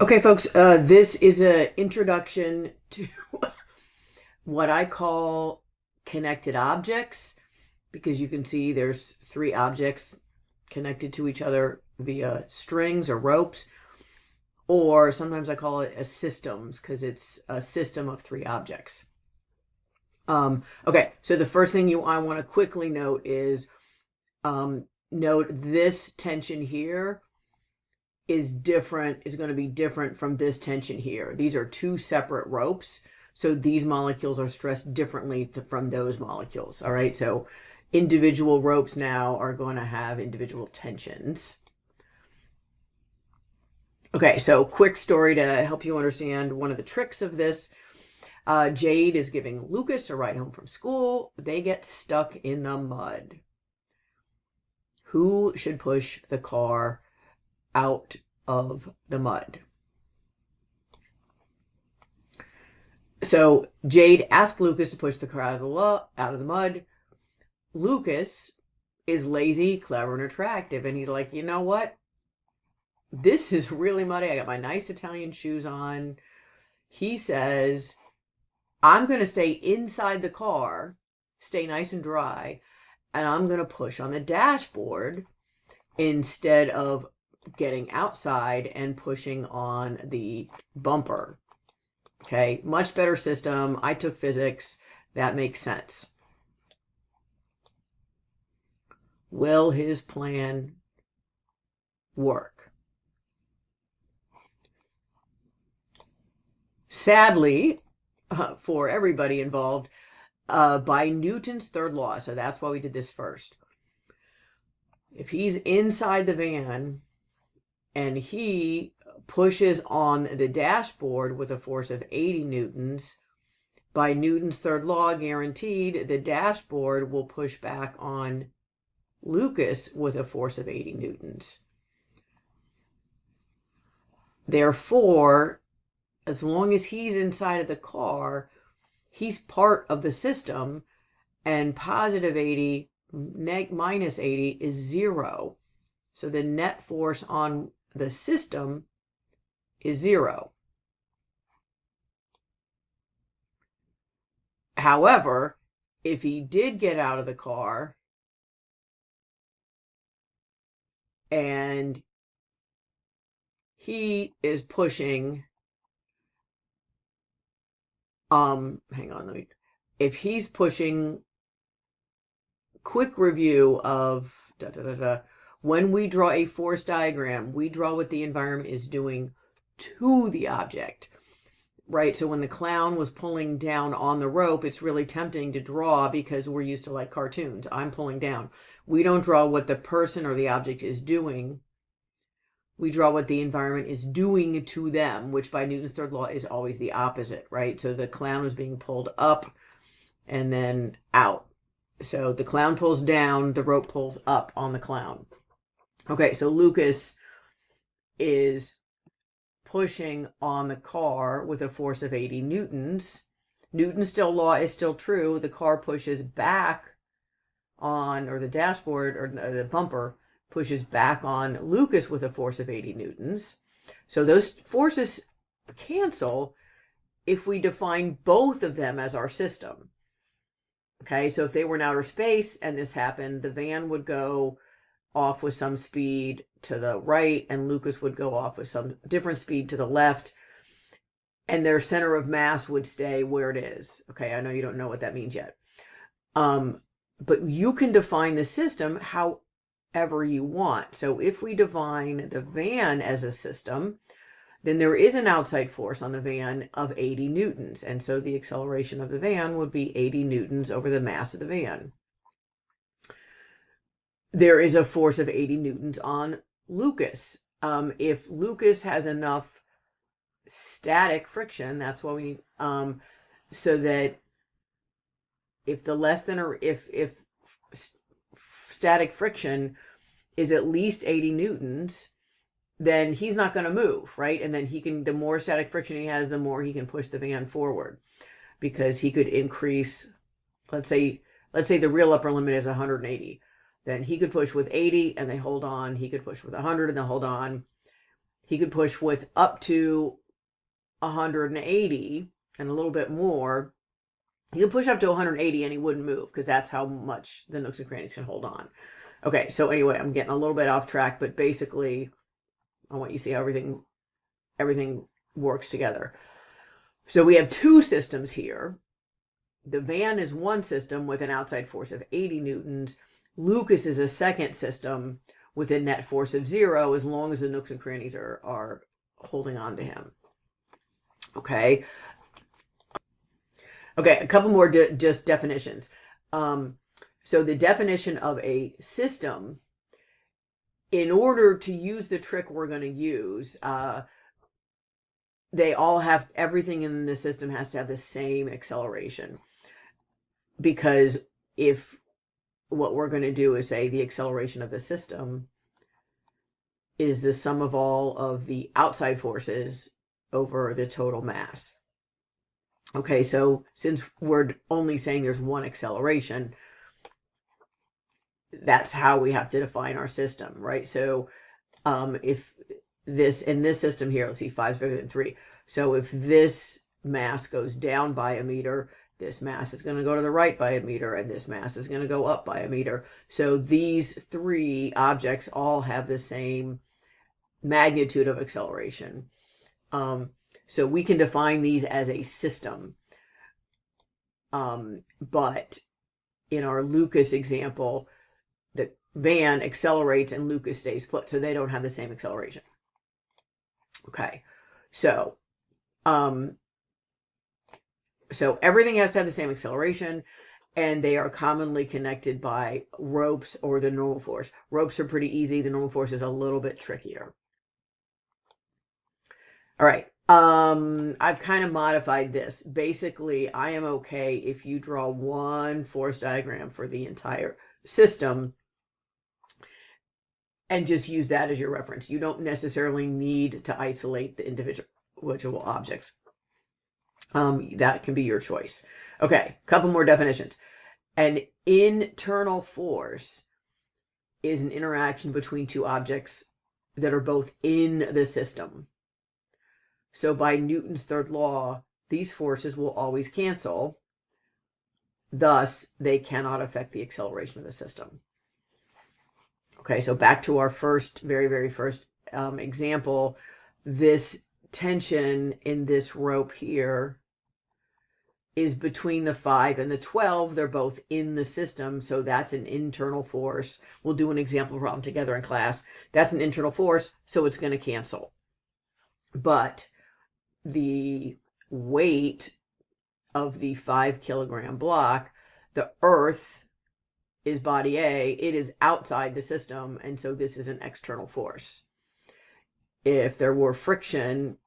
Okay, folks, this is an introduction to what I call connected objects, because you can see there's three objects connected to each other via strings or ropes, or sometimes I call it a systems because it's a system of three objects. Okay, so the first thing I want to quickly note is note this tension here is going to be different from this tension here. These are two separate ropes. So these molecules are stressed differently from those molecules. All right. So individual ropes now are going to have individual tensions. Okay. So quick story to help you understand one of the tricks of this. Jade is giving Lucas a ride home from school. They get stuck in the mud. Who should push the car out of the mud? So Jade asked Lucas to push the car out of the mud. Lucas is lazy, clever, and attractive, and he's like, you know what? This is really muddy. I got my nice Italian shoes on. He says, I'm going to stay inside the car, stay nice and dry, and I'm going to push on the dashboard instead of getting outside and pushing on the bumper. Okay, much better system. I took physics. That makes sense. Will his plan work? Sadly, for everybody involved, by Newton's third law, so that's why we did this first. If he's inside the van and he pushes on the dashboard with a force of 80 newtons, by Newton's third law, guaranteed, the dashboard will push back on Lucas with a force of 80 newtons. Therefore, as long as he's inside of the car, he's part of the system, and positive 80 minus 80 is 0. So the net force on the system is 0. However, if he did get out of the car and he is pushing, hang on, if he's pushing, quick review of when we draw a force diagram, we draw what the environment is doing to the object, right? So when the clown was pulling down on the rope, it's really tempting to draw because we're used to like cartoons. I'm pulling down. We don't draw what the person or the object is doing. We draw what the environment is doing to them, which by Newton's third law is always the opposite, right? So the clown was being pulled up and then out. So the clown pulls down, the rope pulls up on the clown. Okay, so Lucas is pushing on the car with a force of 80 newtons. Newton's law is still true. The car pushes back on, or the dashboard or the bumper pushes back on Lucas with a force of 80 newtons. So those forces cancel if we define both of them as our system. Okay, so if they were in outer space and this happened, the van would go off with some speed to the right and Lucas would go off with some different speed to the left, and their center of mass would stay where it is. Okay, I know you don't know what that means yet. But you can define the system however you want. So if we define the van as a system, then there is an outside force on the van of 80 newtons. And so the acceleration of the van would be 80 newtons over the mass of the van. There is a force of 80 newtons on Lucas. If Lucas has enough static friction, that's why we need, so that if the less than, or if static friction is at least 80 newtons, then he's not going to move, right? And then he can, the more static friction he has, the more he can push the van forward, because he could increase, let's say the real upper limit is 180. Then he could push with 80 and they hold on. He could push with 100 and they'll hold on. he could push with up to 180 and a little bit more. He could push up to 180 and he wouldn't move because that's how much the nooks and crannies can hold on. Okay, so anyway, I'm getting a little bit off track, but basically I want you to see how everything works together. So we have two systems here. The van is one system with an outside force of 80 newtons. Lucas is a second system with a net force of 0 as long as the nooks and crannies are holding on to him. Okay. Okay, a couple more just definitions. So the definition of a system, in order to use the trick we're going to use, they all have, everything in the system has to have the same acceleration. Because if what we're going to do is say the acceleration of the system is the sum of all of the outside forces over the total mass. Okay, so since we're only saying there's one acceleration, that's how we have to define our system, right? So if this, in this system here, let's see, 5 is bigger than 3. So if this mass goes down by a meter, this mass is going to go to the right by a meter, and this mass is going to go up by a meter. So these three objects all have the same magnitude of acceleration. So we can define these as a system. But in our Lucas example, the van accelerates and Lucas stays put, so they don't have the same acceleration. Okay, so everything has to have the same acceleration, and they are commonly connected by ropes or the normal force. Ropes are pretty easy. The normal force is a little bit trickier. All right. I've kind of modified this. Basically, I am okay if you draw one force diagram for the entire system and just use that as your reference. You don't necessarily need to isolate the individual objects. That can be your choice. Okay, couple more definitions. An internal force is an interaction between two objects that are both in the system. So by Newton's third law, these forces will always cancel. Thus, they cannot affect the acceleration of the system. Okay, so back to our first, very first example. This tension in this rope here is between the 5 and the 12. They're both in the system, so that's an internal force. We'll do an example problem together in class. That's an internal force, so it's going to cancel. But the weight of the 5 kilogram block, the earth is body A, it is outside the system, and so this is an external force. If there were friction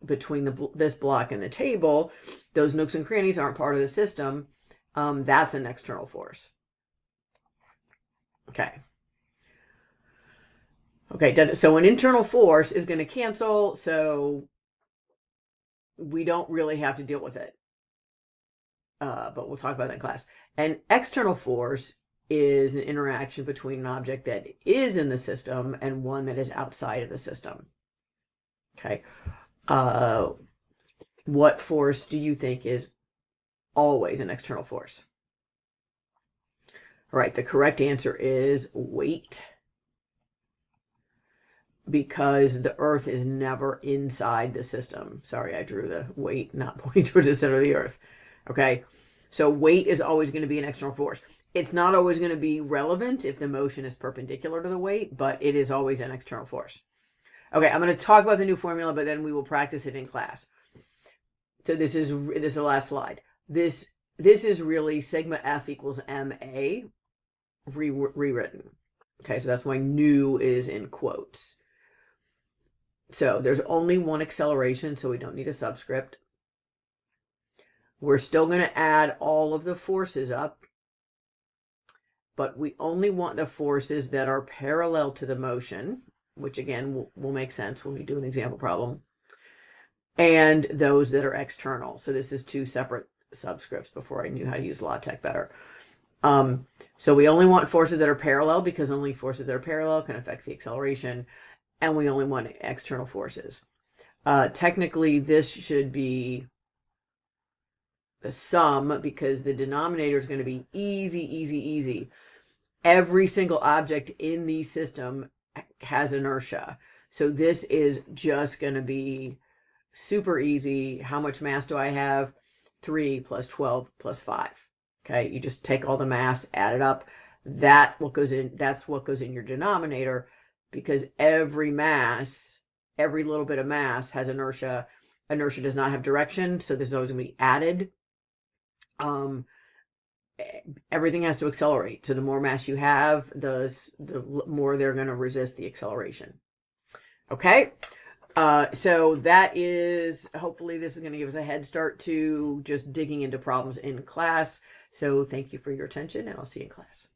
between this block and the table, those nooks and crannies aren't part of the system. That's an external force. Okay. Okay, so an internal force is going to cancel, so we don't really have to deal with it. But we'll talk about that in class. An external force is an interaction between an object that is in the system and one that is outside of the system. Okay. What force do you think is always an external force? All right, the correct answer is weight, because the earth is never inside the system. Sorry, I drew the weight not pointing towards the center of the earth. Okay, so weight is always going to be an external force. It's not always going to be relevant if the motion is perpendicular to the weight, but it is always an external force. Okay, I'm going to talk about the new formula, but then we will practice it in class. So this is the last slide. This is really sigma F equals MA rewritten. Okay, so that's why new is in quotes. So there's only one acceleration, so we don't need a subscript. We're still going to add all of the forces up, but we only want the forces that are parallel to the motion, which again will make sense when we do an example problem, and those that are external. So this is two separate subscripts before I knew how to use LaTeX better. So we only want forces that are parallel, because only forces that are parallel can affect the acceleration. and we only want external forces. Technically, this should be the sum because the denominator is going to be easy. Every single object in the system has inertia. So this is just going to be super easy. How much mass do I have? 3 plus 12 plus 5. Okay, you just take all the mass, add it up. That's what goes in your denominator, because every little bit of mass has inertia. Inertia does not have direction, so this is always going to be added. Everything has to accelerate. So the more mass you have, the more they're going to resist the acceleration. Okay. So that is, hopefully this is going to give us a head start to just digging into problems in class. So thank you for your attention, and I'll see you in class.